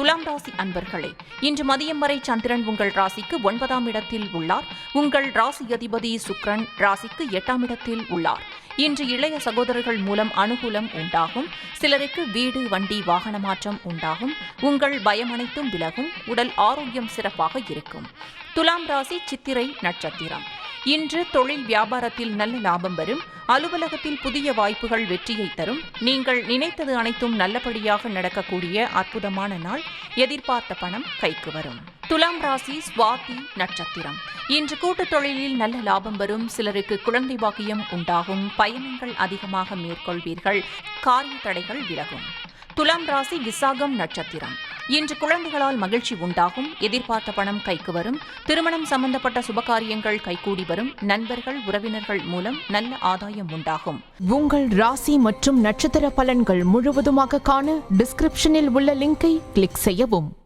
துலாம் ராசி அன்பர்களே, இன்று மதியம் வரை சந்திரன் உங்கள் ராசிக்கு 9ஆம் இடத்தில் உள்ளார். உங்கள் ராசி அதிபதி சுக்கிரன் ராசிக்கு 8ஆம் இடத்தில் உள்ளார். இன்று இளைய சகோதரர்கள் மூலம் அனுகூலம் உண்டாகும். சிலருக்கு வீடு, வண்டி, வாகன மாற்றம் உண்டாகும். உங்கள் பயம் அனைத்தும் விலகும். உடல் ஆரோக்கியம் சிறப்பாக இருக்கும். துலாம் ராசி சித்திரை நட்சத்திரம். இன்று தொழில் வியாபாரத்தில் நல்ல லாபம் வரும். அலுவலகத்தில் புதிய வாய்ப்புகள் வெற்றியை தரும். நீங்கள் நினைத்தது அனைத்தும் நல்லபடியாக நடக்கக்கூடிய அற்புதமான நாள். எதிர்பார்த்த பணம் கைக்கு வரும். துலாம் ராசி சுவாதி நட்சத்திரம். இன்று கூட்டுத் தொழிலில் நல்ல லாபம் வரும். சிலருக்கு குழந்தை பாக்கியம் உண்டாகும். பயணங்கள் அதிகமாக மேற்கொள்வீர்கள். காரிய தடைகள் விலகும். துலாம் ராசி விசாகம் நட்சத்திரம். இன்று குழந்தைகளால் மகிழ்ச்சி உண்டாகும். எதிர்பார்த்த பணம் கைக்கு வரும். திருமணம் சம்பந்தப்பட்ட சுபகாரியங்கள் கைகூடி வரும். நண்பர்கள், உறவினர்கள் மூலம் நல்ல ஆதாயம் உண்டாகும். உங்கள் ராசி மற்றும் நட்சத்திர பலன்கள் முழுவதுமாக காண டிஸ்கிரிப்ஷனில் உள்ள லிங்கை கிளிக் செய்யவும்.